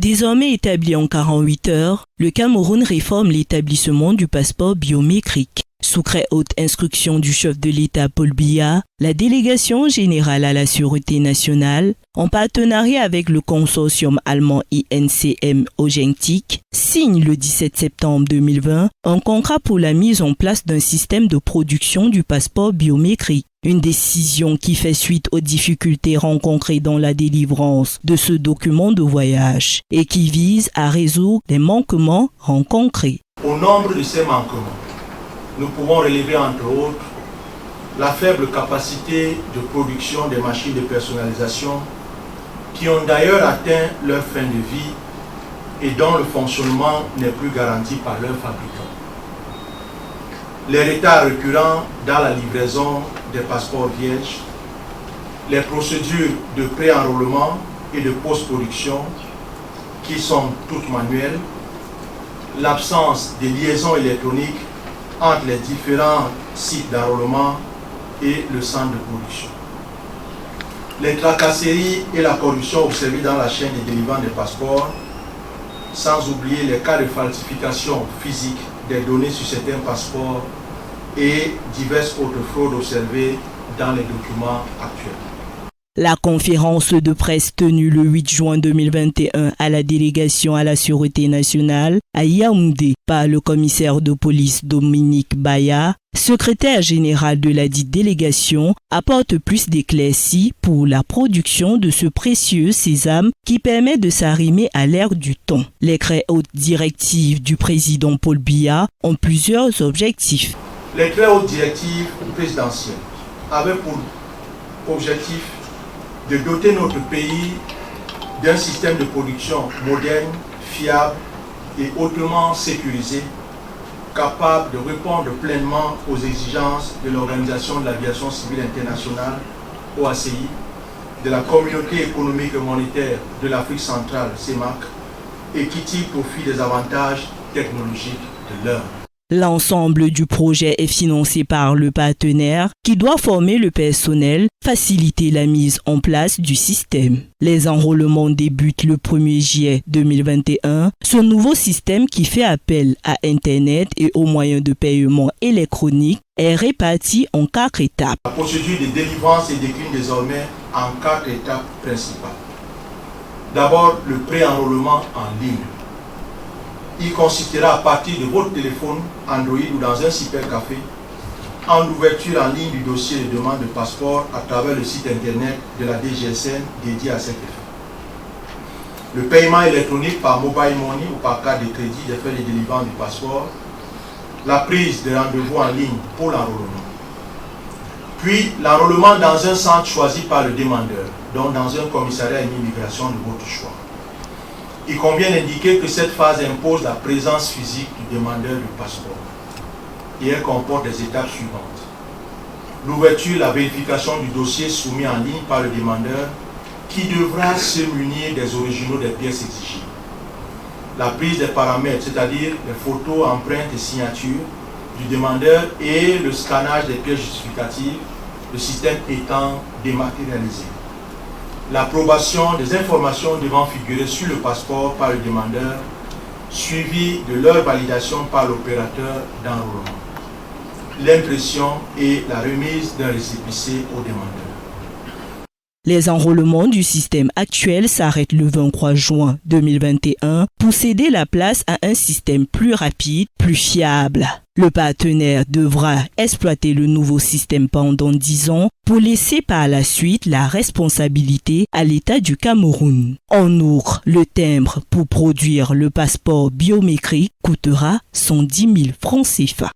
Désormais établi en 48 heures, le Cameroun réforme l'établissement du passeport biométrique. Sous très haute instruction du chef de l'État Paul Biya, la délégation générale à la sûreté nationale, en partenariat avec le consortium allemand INCM Ogentik, signe le 17 septembre 2020 un contrat pour la mise en place d'un système de production du passeport biométrique. Une décision qui fait suite aux difficultés rencontrées dans la délivrance de ce document de voyage et qui vise à résoudre les manquements rencontrés. Au nombre de ces manquements, nous pouvons relever entre autres la faible capacité de production des machines de personnalisation qui ont d'ailleurs atteint leur fin de vie et dont le fonctionnement n'est plus garanti par leurs fabricants. Les retards récurrents dans la livraison des passeports vierges, les procédures de pré-enrôlement et de post-production qui sont toutes manuelles, l'absence de liaison électronique entre les différents sites d'enrôlement et le centre de production. Les tracasseries et la corruption observées dans la chaîne des délivrants des passeports, sans oublier les cas de falsification physique des données sur certains passeports et diverses autres fraudes observées dans les documents actuels. La conférence de presse tenue le 8 juin 2021 à la délégation à la sûreté nationale à Yaoundé par le commissaire de police Dominique Baya, secrétaire général de la dite délégation, apporte plus d'éclaircies pour la production de ce précieux sésame qui permet de s'arrimer à l'ère du temps. Les très hautes directives du président Paul Biya ont plusieurs objectifs. Les très hautes directives présidentielles avaient pour objectif de doter notre pays d'un système de production moderne, fiable et hautement sécurisé, capable de répondre pleinement aux exigences de l'Organisation de l'Aviation Civile Internationale, OACI, de la Communauté économique et monétaire de l'Afrique centrale, CEMAC, et qui tire profit des avantages technologiques de l'heure. L'ensemble du projet est financé par le partenaire qui doit former le personnel, faciliter la mise en place du système. Les enrôlements débutent le 1er juillet 2021. Ce nouveau système qui fait appel à Internet et aux moyens de paiement électronique est réparti en 4 étapes. La procédure de délivrance se décline désormais en 4 étapes principales. D'abord, le pré-enrôlement en ligne. Il consistera à partir de votre téléphone Android ou dans un cybercafé en ouverture en ligne du dossier de demande de passeport à travers le site internet de la DGSN dédié à cet effet. Le paiement électronique par mobile money ou par carte de crédit des frais de délivrance du passeport, la prise de rendez-vous en ligne pour l'enrôlement. Puis l'enrôlement dans un centre choisi par le demandeur, donc dans un commissariat à l'immigration de votre choix. Il convient d'indiquer que cette phase impose la présence physique du demandeur du passeport et elle comporte des étapes suivantes. L'ouverture, la vérification du dossier soumis en ligne par le demandeur qui devra se munir des originaux des pièces exigibles. La prise des paramètres, c'est-à-dire les photos, empreintes et signatures du demandeur et le scannage des pièces justificatives, le système étant dématérialisé. L'approbation des informations devant figurer sur le passeport par le demandeur, suivi de leur validation par l'opérateur d'enrôlement. L'impression et la remise d'un récépissé au demandeur. Les enrôlements du système actuel s'arrêtent le 23 juin 2021 pour céder la place à un système plus rapide, plus fiable. Le partenaire devra exploiter le nouveau système pendant 10 ans pour laisser par la suite la responsabilité à l'État du Cameroun. En outre, le timbre pour produire le passeport biométrique coûtera 110 000 francs CFA.